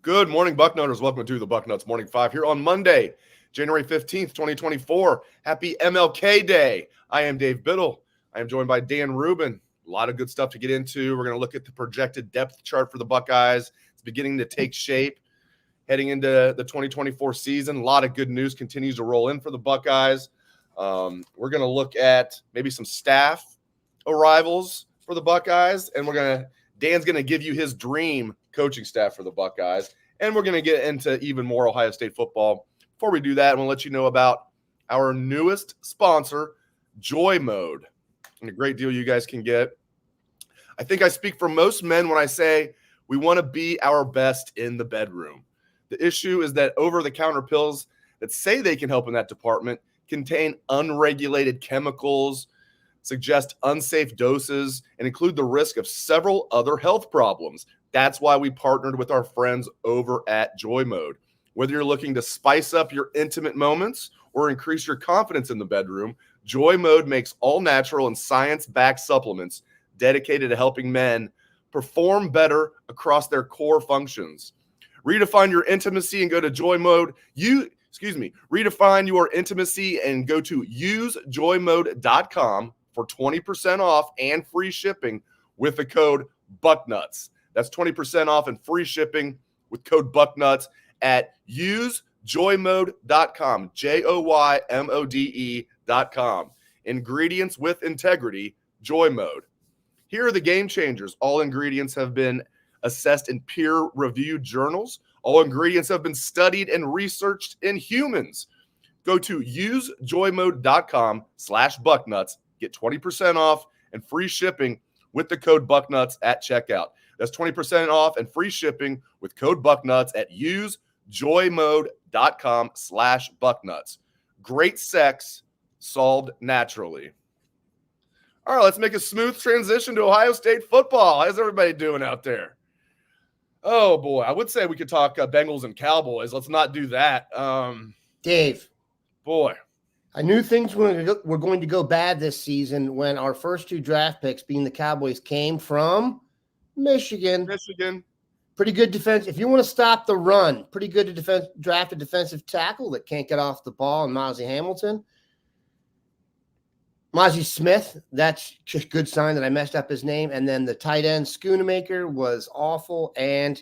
Good morning, Bucknutters. Welcome to the Bucknuts Morning 5 here on Monday, January 15th, 2024. Happy MLK Day. I am Dave Biddle. I am joined by Dan Rubin. A lot of good stuff to get into. We're going to look at the projected depth chart for the Buckeyes. It's beginning to take shape heading into the 2024 season. A lot of good news continues to roll in for the Buckeyes. We're going to look at maybe some staff arrivals for the Buckeyes, and Dan's going to give you his dream coaching staff for the Buckeyes, and we're going to get into even more Ohio State football. Before we do that, I want to let you know about our newest sponsor, Joy Mode, and a great deal you guys can get. I think I speak for most men when I say we want to be our best in the bedroom. The issue is that over-the-counter pills that say they can help in that department contain unregulated chemicals, suggest unsafe doses, and include the risk of several other health problems. That's why we partnered with our friends over at Joy Mode. Whether you're looking to spice up your intimate moments or increase your confidence in the bedroom, Joy Mode makes all natural and science-backed supplements dedicated to helping men perform better across their core functions. Redefine your intimacy and go to Joy Mode. Redefine your intimacy and go to usejoymode.com for 20% off and free shipping with the code Bucknuts. That's 20% off and free shipping with code Bucknuts at usejoymode.com, JOYMODE.com. Ingredients with integrity, Joy Mode. Here are the game changers. All ingredients have been assessed in peer-reviewed journals. All ingredients have been studied and researched in humans. Go to usejoymode.com/Bucknuts. Get 20% off and free shipping with the code Bucknuts at checkout. That's 20% off and free shipping with code Bucknuts at usejoymode.com/Bucknuts. Great sex solved naturally. All right, let's make a smooth transition to Ohio State football. How's everybody doing out there? Oh, boy. I would say we could talk Bengals and Cowboys. Let's not do that. Dave. Boy. I knew things were going to go bad this season when our first two draft picks, being the Cowboys, came from Michigan. Pretty good defense. If you want to stop the run, pretty good to draft a defensive tackle that can't get off the ball, and Mozzie Hamilton. Mozzie Smith, that's just a good sign that I messed up his name. And then the tight end, Schoonamaker, was awful. And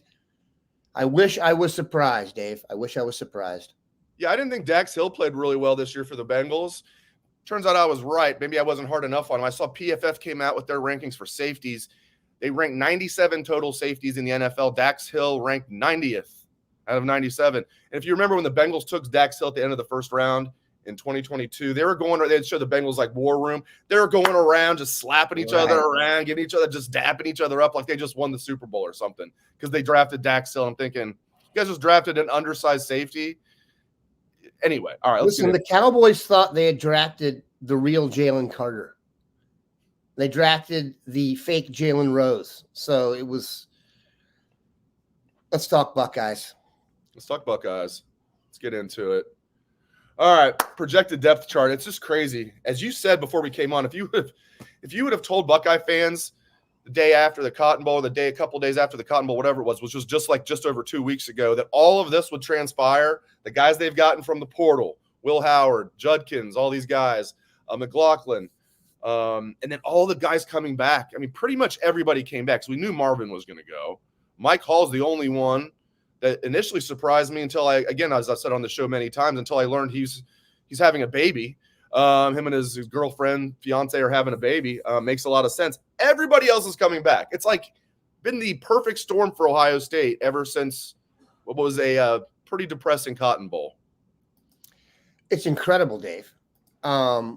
I wish I was surprised, Dave. I wish I was surprised. Yeah, I didn't think Dax Hill played really well this year for the Bengals. Turns out I was right. Maybe I wasn't hard enough on him. I saw PFF came out with their rankings for safeties. They ranked 97 total safeties in the NFL. Dax Hill ranked 90th out of 97. And if you remember when the Bengals took Dax Hill at the end of the first round in 2022, they'd show the Bengals like war room. They were going around just slapping each other around, giving each other, just dapping each other up like they just won the Super Bowl or something because they drafted Dax Hill. I'm thinking, you guys just drafted an undersized safety. Anyway, all right. Listen, the Cowboys thought they had drafted the real Jalen Carter. They drafted the fake Jalen Rose. So it was – let's talk Buckeyes. Let's get into it. All right, projected depth chart. It's just crazy. As you said before we came on, if you would have told Buckeye fans the day after the Cotton Bowl, a couple days after the Cotton Bowl, whatever it was, which was just over 2 weeks ago, that all of this would transpire, the guys they've gotten from the portal, Will Howard, Judkins, all these guys, McLaughlin, and then all the guys coming back. I mean, pretty much everybody came back. So we knew Marvin was going to go. Mike Hall's the only one that initially surprised me until as I've said on the show many times, until I learned he's having a baby. Him and his girlfriend, fiance are having a baby. Makes a lot of sense. Everybody else is coming back. It's like been the perfect storm for Ohio State ever since what was a pretty depressing Cotton Bowl. It's incredible, Dave. I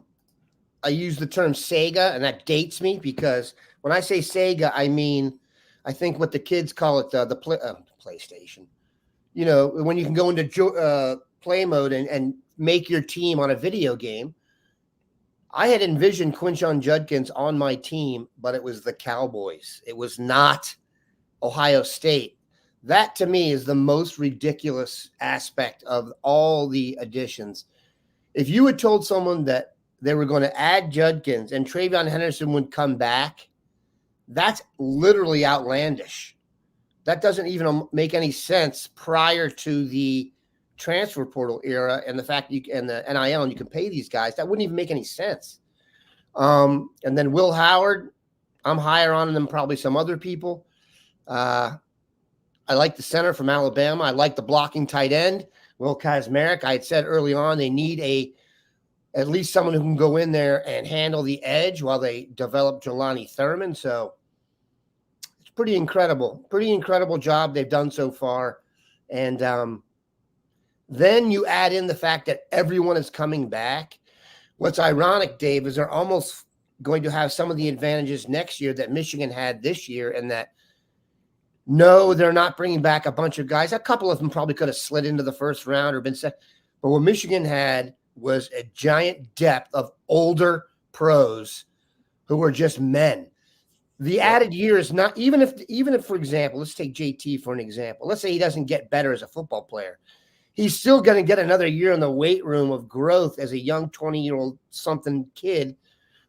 use the term Sega, and that dates me because when I say Sega, I think what the kids call it, the PlayStation. You know, when you can go into play mode and make your team on a video game. I had envisioned Quinshon Judkins on my team, but it was the Cowboys. It was not Ohio State. That, to me, is the most ridiculous aspect of all the additions. If you had told someone that they were going to add Judkins and TreVeyon Henderson would come back, that's literally outlandish. That doesn't even make any sense prior to the transfer portal era and the fact and the NIL, and you can pay these guys. That wouldn't even make any sense. And then Will Howard, I'm higher on than probably some other people. I like the center from Alabama. I like the blocking tight end, Will Kazmarek. I had said early on they need at least someone who can go in there and handle the edge while they develop Jelani Thurman. So it's pretty incredible job they've done so far. And then you add in the fact that everyone is coming back. What's ironic, Dave, is they're almost going to have some of the advantages next year that Michigan had this year, and that no, they're not bringing back a bunch of guys. A couple of them probably could have slid into the first round or been set. But what Michigan had was a giant depth of older pros who were just men. The added year is not, even if, for example, let's take JT for an example. Let's say he doesn't get better as a football player. He's still going to get another year in the weight room of growth as a young 20-year-old something kid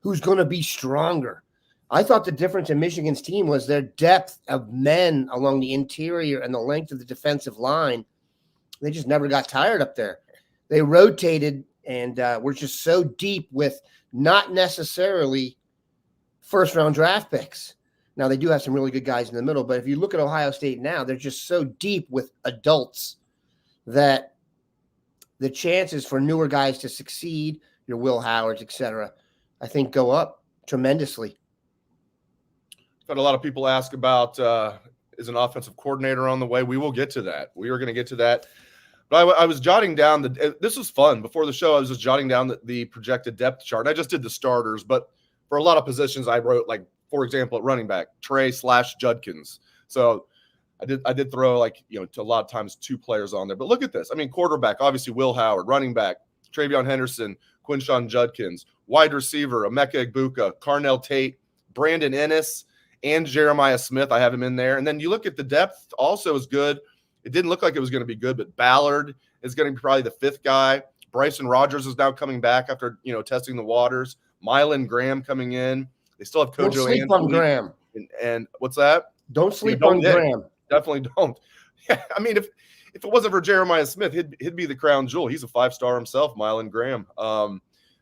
who's going to be stronger. I thought the difference in Michigan's team was their depth of men along the interior and the length of the defensive line. They just never got tired up there. They rotated and were just so deep with not necessarily first-round draft picks. Now, they do have some really good guys in the middle, but if you look at Ohio State now, they're just so deep with adults that the chances for newer guys to succeed, your Will Howards, et cetera, I think go up tremendously. I've had a lot of people ask about is an offensive coordinator on the way. We will get to that. We are going to get to that. But I was jotting down this was fun. Before the show, I was just jotting down the projected depth chart. I just did the starters, but for a lot of positions, I wrote, like, for example, at running back, Trey/Judkins. So I did throw, like, to a lot of times 2 players on there. But look at this. I mean, quarterback, obviously Will Howard. Running back, TreVeyon Henderson, Quinshawn Judkins. Wide receiver, Emeka Egbuka, Carnell Tate, Brandon Ennis, and Jeremiah Smith. I have him in there. And then you look at the depth also is good. It didn't look like it was going to be good, but Ballard is going to be probably the 5th guy. Bryson Rogers is now coming back after, testing the waters. Mylan Graham coming in. They still have Kojo. Don't sleep on Graham. And what's that? Don't sleep on Graham. Definitely don't. Yeah, I mean, if it wasn't for Jeremiah Smith, he'd be the crown jewel. He's a 5-star himself, Mylan Graham.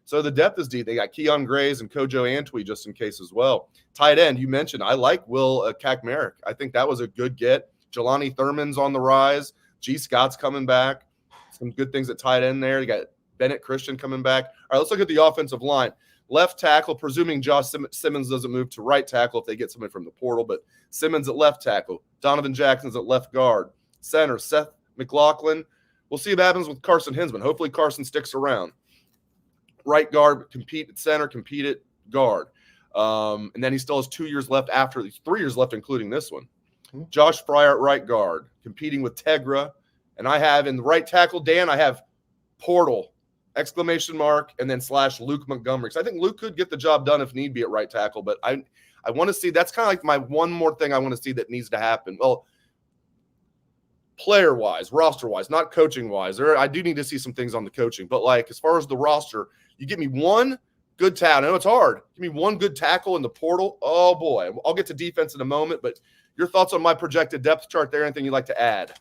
So the depth is deep. They got Keon Grays and Kojo Antwi just in case as well. Tight end, you mentioned. I like Will Kazmarek. I think that was a good get. Jelani Thurman's on the rise. G. Scott's coming back. Some good things at tight end there. You got Bennett Christian coming back. All right, let's look at the offensive line. Left tackle, presuming Josh Simmons doesn't move to right tackle if they get somebody from the portal, but Simmons at left tackle. Donovan Jackson's at left guard. Center, Seth McLaughlin. We'll see what happens with Carson Hinsman. Hopefully Carson sticks around. Right guard, compete at center, compete at guard. And then he still has 2 years left after these, 3 years left, including this one. Josh Fryer at right guard, competing with Tegra. And I have in the right tackle, Dan, I have Portal, ! And then / Luke Montgomery. So I think Luke could get the job done if need be at right tackle. But I want to see, that's kind of like my one more thing I want to see that needs to happen. Well, player-wise, roster-wise, not coaching-wise. I do need to see some things on the coaching. But, like, as far as the roster, you give me one good tackle. I know it's hard. Give me one good tackle in the portal. Oh, boy. I'll get to defense in a moment. But your thoughts on my projected depth chart there? Anything you'd like to add?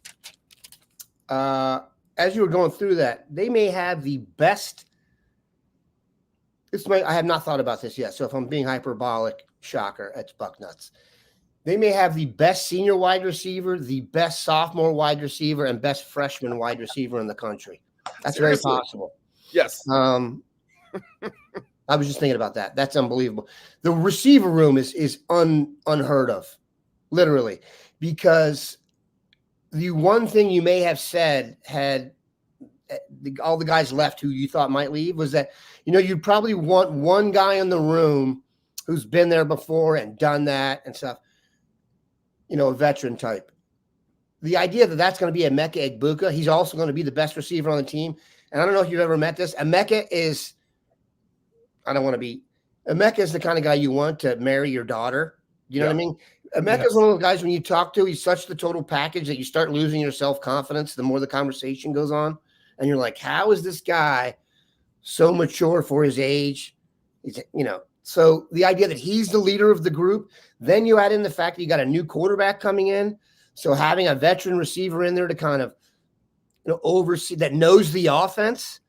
As you were going through that, they may have the best. I have not thought about this yet. So if I'm being hyperbolic, shocker, it's Bucknuts. They may have the best senior wide receiver, the best sophomore wide receiver, and best freshman wide receiver in the country. That's Seriously? Very possible. Yes. I was just thinking about that. That's unbelievable. The receiver room is unheard of, literally, because the one thing you may have said had all the guys left who you thought might leave was that, you'd probably want one guy in the room who's been there before and done that and stuff, a veteran type. The idea that that's going to be Emeka Egbuka, he's also going to be the best receiver on the team. And I don't know if you've ever met this. Emeka is the kind of guy you want to marry your daughter. You know what I mean? Emeka is one of those guys when you talk to, he's such the total package that you start losing your self-confidence the more the conversation goes on. And you're like, how is this guy so mature for his age? So the idea that he's the leader of the group, then you add in the fact that you got a new quarterback coming in. So having a veteran receiver in there to kind of oversee, that knows the offense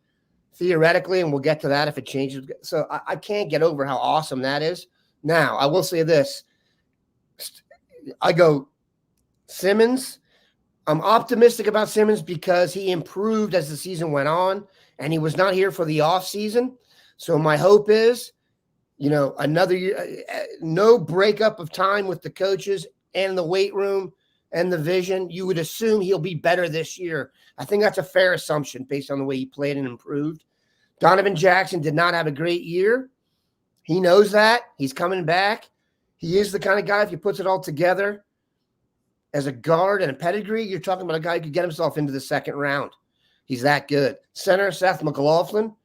theoretically, and we'll get to that if it changes. So I can't get over how awesome that is. Now, I will say this. I go Simmons. I'm optimistic about Simmons because he improved as the season went on, and he was not here for the offseason. So my hope is, another year, no breakup of time with the coaches and the weight room and the vision. You would assume he'll be better this year. I think that's a fair assumption based on the way he played and improved. Donovan Jackson did not have a great year. He knows that. He's coming back. He is the kind of guy, if he puts it all together, as a guard and a pedigree, you're talking about a guy who could get himself into the second round. He's that good. Center, Seth McLaughlin.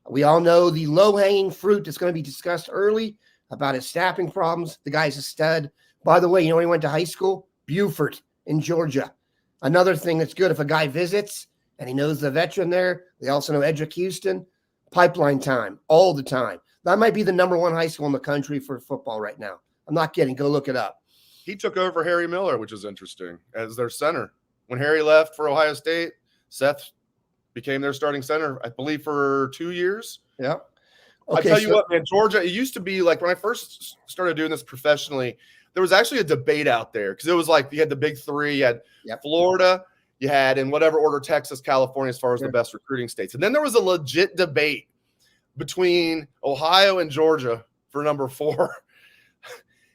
We all know the low-hanging fruit that's going to be discussed early about his snapping problems. The guy's a stud. By the way, when he went to high school? Beaufort in Georgia. Another thing that's good, if a guy visits and he knows the veteran there, they also know Edric Houston, pipeline time all the time. That might be the number one high school in the country for football right now. I'm not kidding. Go look it up. He took over Harry Miller, which is interesting, as their center. When Harry left for Ohio State, Seth became their starting center, I believe, for 2 years. Yeah. Okay, I tell you what, man, Georgia, it used to be like when I first started doing this professionally, there was actually a debate out there because it was like you had the big three, you had Florida, you had in whatever order Texas, California, as far as the best recruiting states. And then there was a legit debate between Ohio and Georgia for number 4.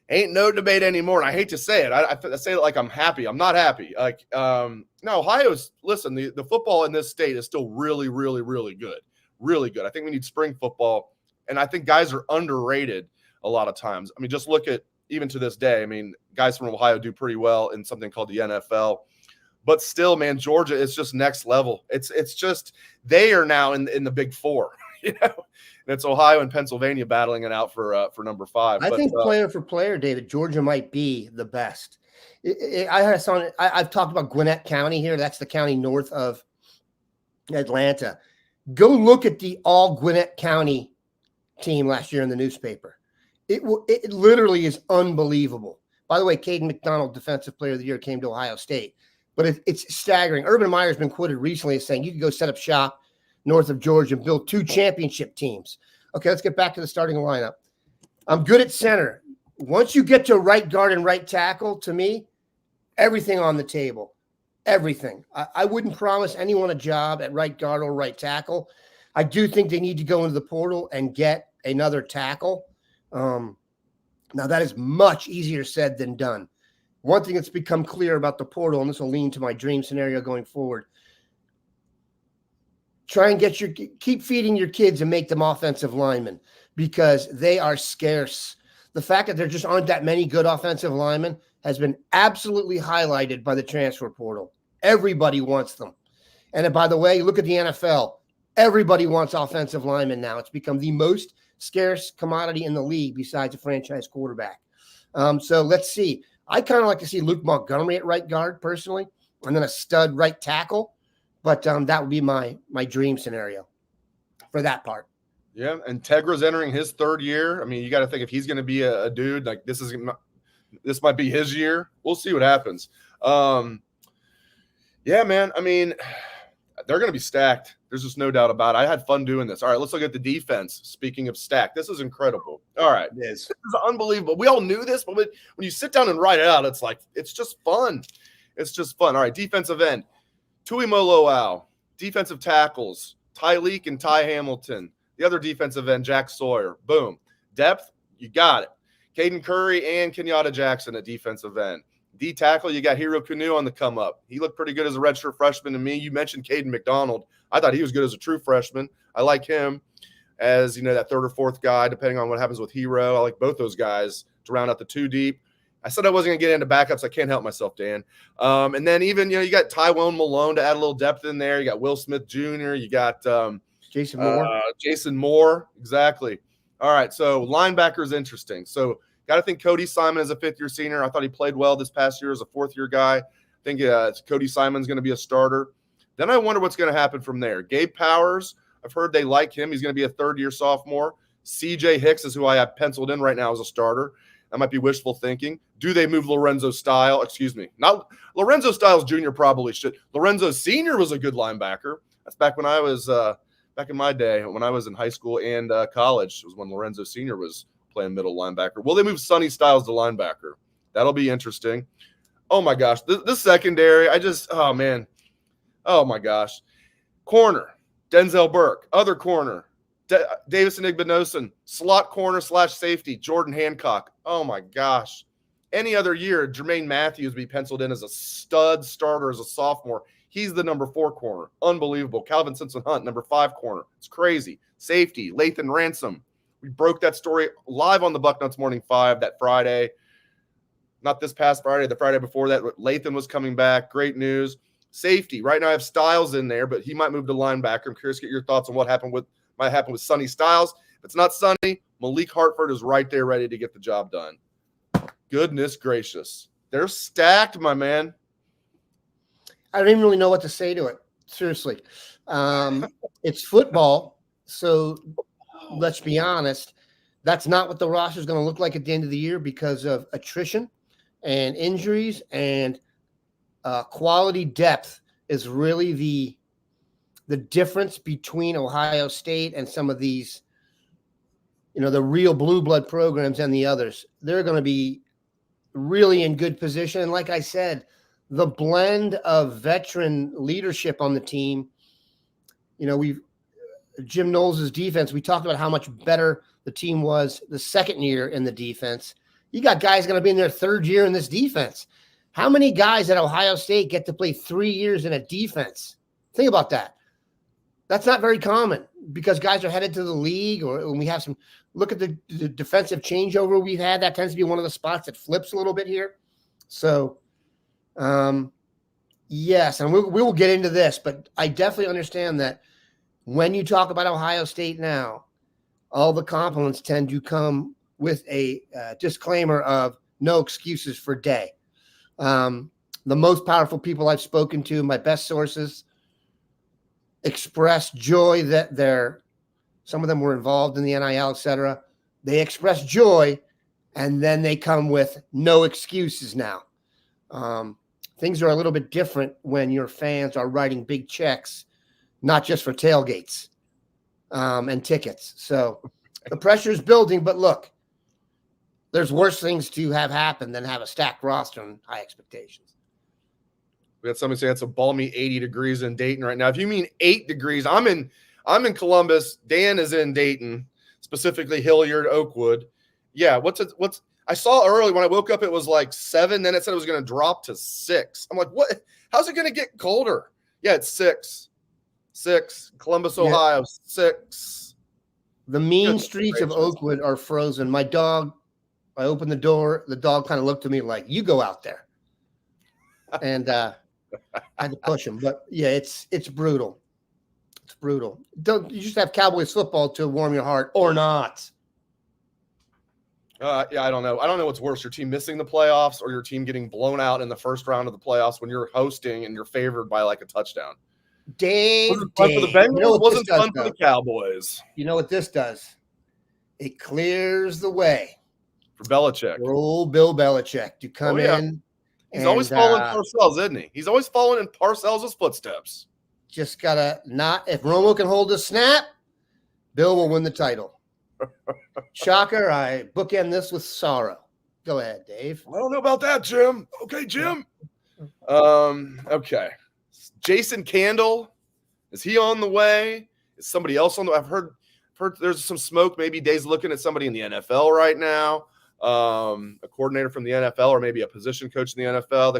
Ain't no debate anymore. And I hate to say it. I say it like I'm happy. I'm not happy. No, Ohio's, listen, the football in this state is still really, really, really good. Really good. I think we need spring football. And I think guys are underrated a lot of times. I mean, just look at, even to this day, I mean, guys from Ohio do pretty well in something called the NFL. But still, man, Georgia is just next level. It's just, they are now in the big 4, And it's Ohio and Pennsylvania battling it out for number 5. I think player for player, David, Georgia might be the best. I've talked about Gwinnett County here. That's the county north of Atlanta. Go look at the all Gwinnett County team last year in the newspaper. It literally is unbelievable. By the way, Caden McDonald, Defensive Player of the Year, came to Ohio State. But it's staggering. Urban Meyer's been quoted recently as saying you can go set up shop north of Georgia and build 2 championship teams. Okay, let's get back to the starting lineup. I'm good at center. Once you get to right guard and right tackle, to me, everything on the table. Everything. I wouldn't promise anyone a job at right guard or right tackle. I do think they need to go into the portal and get another tackle. Now, that is much easier said than done. One thing that's become clear about the portal, and this will lean to my dream scenario going forward, try and keep feeding your kids and make them offensive linemen because they are scarce. The fact that there just aren't that many good offensive linemen has been absolutely highlighted by the transfer portal. Everybody wants them. And by the way, look at the NFL. Everybody wants offensive linemen now. It's become the most scarce commodity in the league besides a franchise quarterback. So let's see. I kind of like to see Luke Montgomery at right guard personally, and then a stud right tackle. But that would be my dream scenario for that part. Yeah, and Tegra's entering his 3rd year. I mean, you got to think if he's going to be a dude, like this might be his year. We'll see what happens. Yeah, man. I mean, they're going to be stacked. There's just no doubt about it. I had fun doing this. All right, let's look at the defense. Speaking of stacked, this is incredible. All right. This is unbelievable. We all knew this, but when you sit down and write it out, it's just fun. It's just fun. All right, defensive end. Tuimoloau, defensive tackles, Tyleek and Ty Hamilton. The other defensive end, Jack Sawyer. Boom. Depth, you got it. Caden Curry and Kenyatta Jackson at defensive end. D tackle, you got Hero Canoe on the come up. He looked pretty good as a redshirt freshman to me. You mentioned Caden McDonald. I thought he was good as a true freshman. I like him as, that 3rd or 4th guy, depending on what happens with Hero. I like both those guys to round out the 2 deep. I said I wasn't going to get into backups. I can't help myself, Dan. And then even, you got Tywone Malone to add a little depth in there. You got Will Smith Jr. You got Jason Moore. Jason Moore. Exactly. All right. So linebacker is interesting. So got to think Cody Simon is a 5th-year senior. I thought he played well this past year as a 4th-year guy. I think Cody Simon's going to be a starter. Then I wonder what's going to happen from there. Gabe Powers, I've heard they like him. He's going to be a 3rd-year sophomore. CJ Hicks is who I have penciled in right now as a starter. That might be wishful thinking. Do they move Lorenzo Style? Excuse me. Not Lorenzo Styles Jr. probably should. Lorenzo Sr. was a good linebacker. That's back when I was back in my day, when I was in high school and college, was when Lorenzo Sr. was playing middle linebacker. Will they move Sonny Styles to linebacker? That'll be interesting. Oh, my gosh. The secondary, oh, man. Oh, my gosh. Corner, Denzel Burke. Other corner, Davison Igbinosun. Slot corner / safety, Jordan Hancock. Oh, my gosh. Any other year, Jermaine Matthews would be penciled in as a stud starter as a sophomore. He's the number 4 corner. Unbelievable. Calvin Simpson-Hunt, number 5 corner. It's crazy. Safety, Lathan Ransom. We broke that story live on the Bucknuts Morning 5 that Friday. Not this past Friday, the Friday before that. Lathan was coming back. Great news. Safety. Right now I have Styles in there, but he might move to linebacker. I'm curious to get your thoughts on what might happen with Sonny Styles. If it's not Sonny, Malik Hartford is right there ready to get the job done. Goodness gracious. They're stacked, my man. I don't even really know what to say to it. Seriously. It's football, so let's be honest. That's not what the roster is going to look like at the end of the year because of attrition and injuries, and quality depth is really the difference between Ohio State and some of these, the real blue blood programs and the others. They're going to be really in good position. And like I said, the blend of veteran leadership on the team, Jim Knowles' defense, we talked about how much better the team was the second year in the defense. You got guys going to be in their third year in this defense. How many guys at Ohio State get to play 3 years in a defense? Think about that. That's not very common because guys are headed to the league, or when we have look at the defensive changeover we've had. That tends to be one of the spots that flips a little bit here. So, yes, and we will get into this, but I definitely understand that when you talk about Ohio State now, all the compliments tend to come with a disclaimer of no excuses for Day. The most powerful people I've spoken to, my best sources, expressed joy that some of them were involved in the NIL, et cetera. They express joy, and then they come with no excuses now. Things are a little bit different when your fans are writing big checks, not just for tailgates and tickets. So the pressure is building, but look, there's worse things to have happen than have a stacked roster and high expectations. We had somebody say it's a balmy 80 degrees in Dayton right now. If you mean 8 degrees, I'm in Columbus. Dan is in Dayton, specifically Hilliard, Oakwood. Yeah, I saw early when I woke up, it was like 7. Then it said it was going to drop to 6. I'm like, what? How's it going to get colder? Yeah, it's 6. Columbus, Ohio, 6. The mean streets of Oakwood are frozen. My dog, I opened the door. The dog kind of looked at me like, you go out there. And I had to push him. But, yeah, it's brutal. It's brutal. You just have Cowboys football to warm your heart or not. Yeah, I don't know. I don't know what's worse, your team missing the playoffs or your team getting blown out in the first round of the playoffs when you're hosting and you're favored by like a touchdown. Dave, wasn't fun for the Bengals. Wasn't fun for the Cowboys. You know what this does? It clears the way for Belichick. For old Bill Belichick to come in. He's always following Parcells, isn't he? He's always following in Parcells' footsteps. Just gotta if Romo can hold a snap, Bill will win the title. Shocker, I bookend this with sorrow. Go ahead, Dave. I don't know about that, Jim. Okay, Jim. Okay. Jason Candle, is he on the way? Is somebody else on the way? I've heard there's some smoke. Maybe Dave's looking at somebody in the NFL right now, a coordinator from the NFL or maybe a position coach in the NFL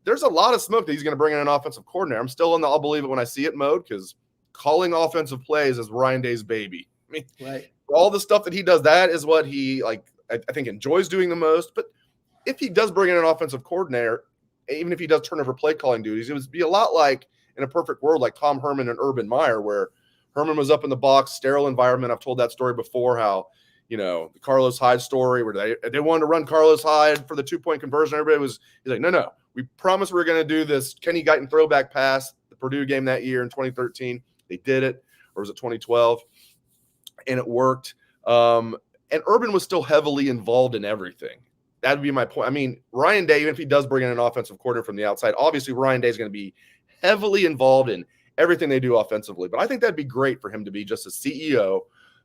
there's a lot of smoke that he's going to bring in an offensive coordinator. I'm still in the I'll believe it when I see it mode because calling offensive plays is Ryan Day's baby. I mean, right. All the stuff that he does, that is what he I think enjoys doing the most. But if he does bring in an offensive coordinator, even if he does turn over play calling duties, it would be a lot like in a perfect world, like Tom Herman and Urban Meyer, where Herman was up in the box, sterile environment. I've told that story before, how, the Carlos Hyde story where they wanted to run Carlos Hyde for the 2-point conversion. He's like, no, we promised we were going to do this Kenny Guyton throwback pass, the Purdue game that year in 2013. They did it, or was it 2012? And it worked. And and Urban was still heavily involved in everything. That would be my point. I mean, Ryan Day, even if he does bring in an offensive coordinator from the outside, obviously Ryan Day is going to be heavily involved in everything they do offensively. But I think that'd be great for him to be just a CEO,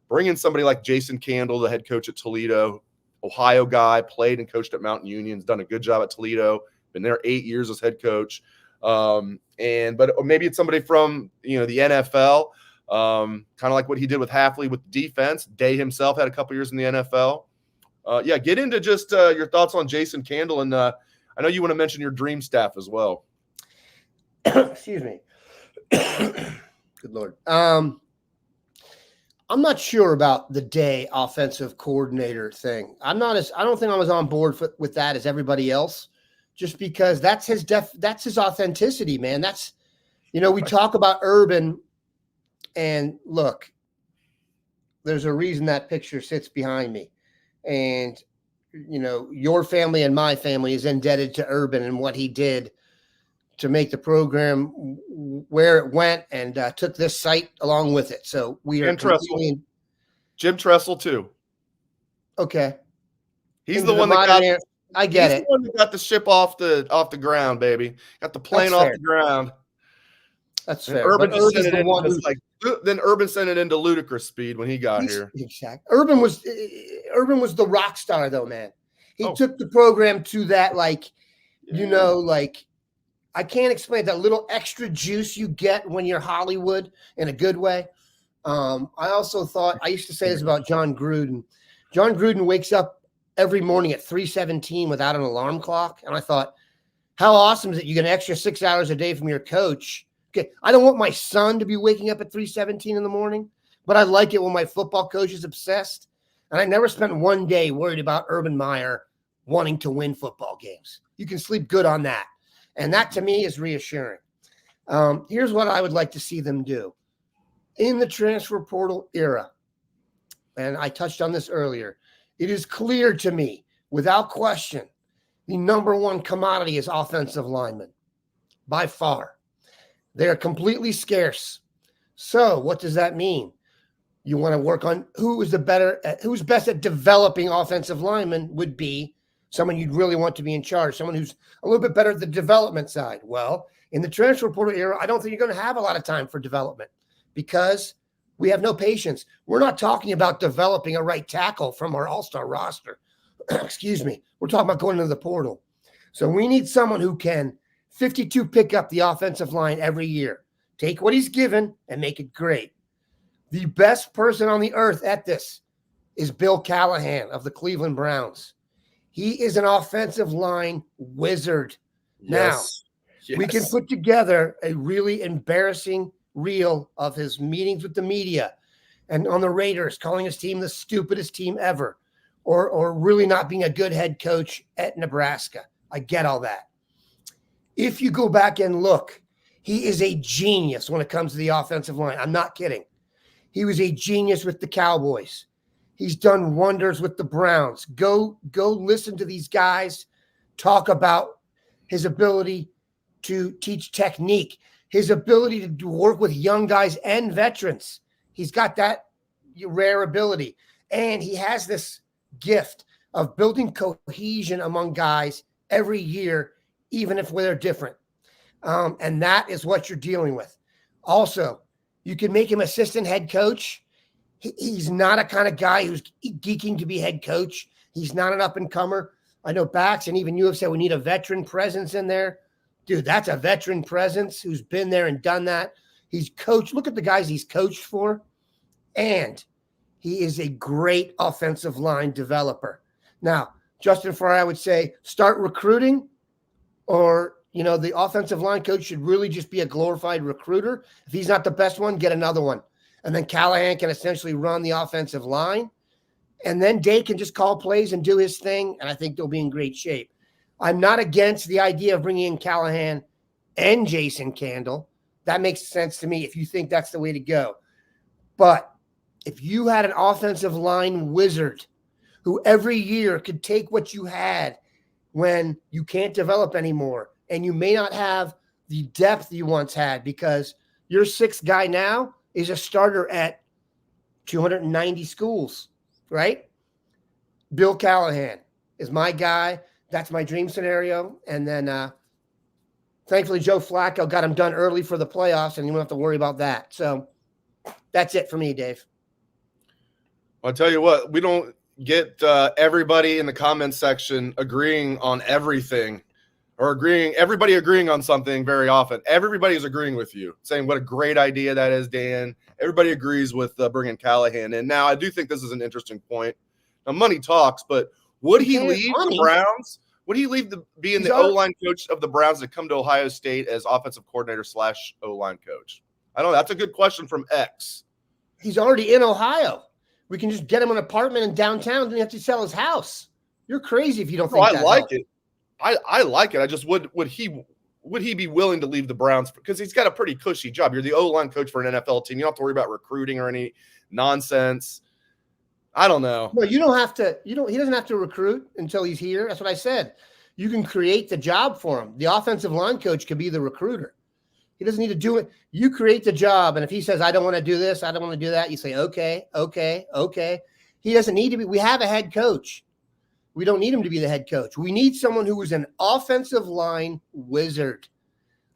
bring in somebody like Jason Candle, the head coach at Toledo, Ohio guy, played and coached at Mountain Union, has done a good job at Toledo, been there 8 years as head coach. But maybe it's somebody from the NFL, kind of like what he did with Hafley with defense. Day himself had a couple years in the NFL. Get into just your thoughts on Jason Candle, and I know you want to mention your dream staff as well. Excuse me. Good Lord. I'm not sure about the Day offensive coordinator thing. I don't think I'm as on board with that as everybody else, just because that's his authenticity, man. That's, we talk about Urban, and look, there's a reason that picture sits behind me. And, your family and my family is indebted to Urban and what he did to make the program where it went, and took this site along with it. So we are Jim Tressel too. Okay. He's the one that got I get it. The one that got the ship off the ground, baby. Got the plane off the ground. That's fair. Urban then Urban sent it into ludicrous speed when he got here. Exactly. Urban was the rock star though, man. He took the program to that, I can't explain that little extra juice you get when you're Hollywood in a good way. I also thought, I used to say this about John Gruden. John Gruden wakes up every morning at 3:17 without an alarm clock. And I thought, how awesome is it? You get an extra 6 hours a day from your coach. Okay, I don't want my son to be waking up at 3:17 in the morning, but I like it when my football coach is obsessed. And I never spent one day worried about Urban Meyer wanting to win football games. You can sleep good on that. And that, to me, is reassuring. Here's what I would like to see them do. In the transfer portal era, and I touched on this earlier, it is clear to me, without question, the number one commodity is offensive linemen, by far. They are completely scarce. So what does that mean? You want to work on who's best at developing offensive linemen would be someone you'd really want to be in charge, someone who's a little bit better at the development side. Well, in the transfer portal era, I don't think you're going to have a lot of time for development because we have no patience. We're not talking about developing a right tackle from our all-star roster. Excuse me. We're talking about going into the portal. So we need someone who can 52 pick up the offensive line every year. Take what he's given and make it great. The best person on the earth at this is Bill Callahan of the Cleveland Browns. He is an offensive line wizard. Yes. Now, we can put together a really embarrassing reel of his meetings with the media and on the Raiders, calling his team the stupidest team ever, or really not being a good head coach at Nebraska. I get all that. If you go back and look, he is a genius when it comes to the offensive line. I'm not kidding. He was a genius with the Cowboys. He's done wonders with the Browns. Go listen to these guys talk about his ability to teach technique, his ability to work with young guys and veterans. He's got that rare ability. And he has this gift of building cohesion among guys every year, even if they're different. And that is what you're dealing with. Also, you can make him assistant head coach. He's not a kind of guy who's geeking to be head coach. He's not an up-and-comer. I know Bax and even you have said we need a veteran presence in there. Dude, that's a veteran presence who's been there and done that. He's coached. Look at the guys he's coached for. And he is a great offensive line developer. Now, Justin Frye, I would say start recruiting, or, the offensive line coach should really just be a glorified recruiter. If he's not the best one, get another one. And then Callahan can essentially run the offensive line. And then Day can just call plays and do his thing. And I think they'll be in great shape. I'm not against the idea of bringing in Callahan and Jason Candle. That makes sense to me if you think that's the way to go. But if you had an offensive line wizard who every year could take what you had when you can't develop anymore, and you may not have the depth you once had because your sixth guy now is a starter at 290 schools, right? Bill Callahan is my guy. That's my dream scenario. And then thankfully, Joe Flacco got him done early for the playoffs, and you don't have to worry about that. So that's it for me, Dave. I'll tell you what, we don't get everybody in the comments section agreeing on everything or everybody agreeing on something very often. Everybody is agreeing with you, saying what a great idea that is, Dan. Everybody agrees with bringing Callahan in. Now, I do think this is an interesting point. Now, money talks, but would he leave the Browns? Would he being the O-line coach of the Browns to come to Ohio State as offensive coordinator / O-line coach? I don't know. That's a good question from X. He's already in Ohio. We can just get him an apartment in downtown. Then you have to sell his house. You're crazy if you don't think that. I like it. I like it. I just would he be willing to leave the Browns because he's got a pretty cushy job. You're the O-line coach for an NFL team. You don't have to worry about recruiting or any nonsense. I don't know. No, you don't have to. He doesn't have to recruit until he's here. That's what I said. You can create the job for him. The offensive line coach could be the recruiter. He doesn't need to do it. You create the job, and if he says, "I don't want to do this, I don't want to do that," you say, "Okay." He doesn't need to be. We have a head coach. We don't need him to be the head coach. We need someone who is an offensive line wizard.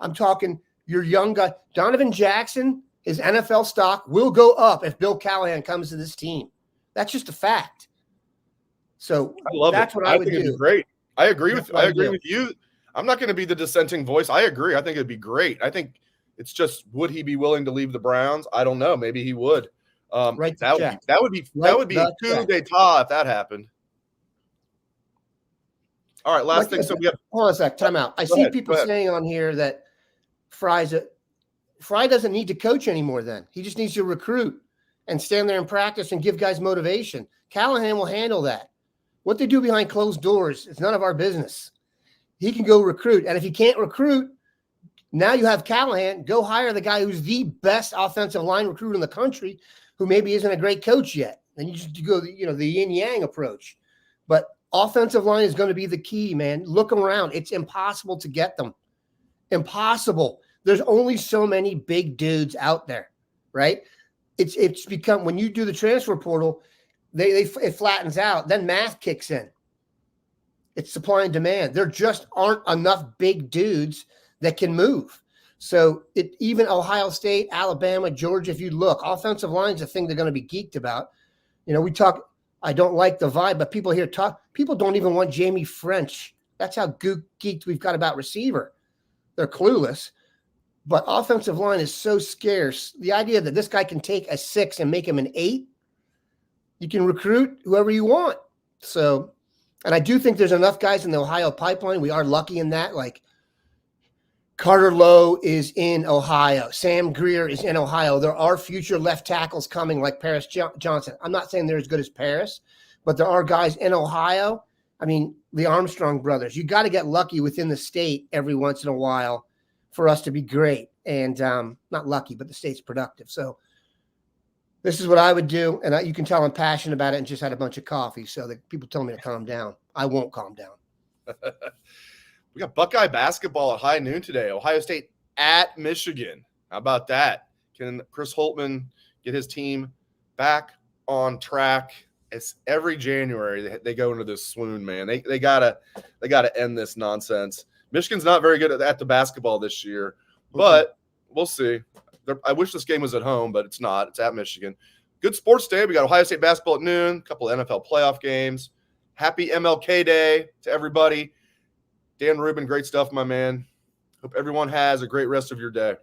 I'm talking your young guy. Donovan Jackson, his NFL stock will go up if Bill Callahan comes to this team. That's just a fact. So that's what I would do. It'd be great. I agree with you. I'm not going to be the dissenting voice. I agree. I think it'd be great. I think it's just, would he be willing to leave the Browns? I don't know. Maybe he would. That would be a coup d'etat if that happened. All right, last thing. So we have. Hold on a sec. Time out. I see people saying on here that Fry doesn't need to coach anymore. Then he just needs to recruit and stand there and practice and give guys motivation. Callahan will handle that. What they do behind closed doors is none of our business. He can go recruit, and if he can't recruit, now you have Callahan. Go hire the guy who's the best offensive line recruiter in the country, who maybe isn't a great coach yet. And you just go, the yin yang approach. But offensive line is going to be the key, man. Look around. It's impossible to get them. Impossible. There's only so many big dudes out there, right? It's become, when you do the transfer portal, it flattens out. Then math kicks in. It's supply and demand. There just aren't enough big dudes that can move. So even Ohio State, Alabama, Georgia, if you look, offensive line is a thing they're going to be geeked about. We talk. I don't like the vibe, but people here talk. People don't even want Jamie French. That's how geeked we've got about receiver. They're clueless. But offensive line is so scarce. The idea that this guy can take a 6 and make him an 8, you can recruit whoever you want. So, and I do think there's enough guys in the Ohio pipeline. We are lucky in that. Like Carter Lowe is in Ohio. Sam Greer is in Ohio. There are future left tackles coming like Paris Johnson. I'm not saying they're as good as Paris, but there are guys in Ohio. I mean, the Armstrong brothers. You got to get lucky within the state every once in a while for us to be great. And not lucky, but the state's productive. So this is what I would do. And you can tell I'm passionate about it and just had a bunch of coffee. So that people tell me to calm down. I won't calm down. We got Buckeye basketball at high noon today. Ohio State at Michigan. How about that? Can Chris Holtman get his team back on track? It's every January they go into this swoon, man. They gotta end this nonsense. Michigan's not very good at the basketball this year, but we'll see. I wish this game was at home, but it's not. It's at Michigan. Good sports day. We got Ohio State basketball at noon, a couple of NFL playoff games. Happy MLK Day to everybody. Dan Rubin, great stuff, my man. Hope everyone has a great rest of your day.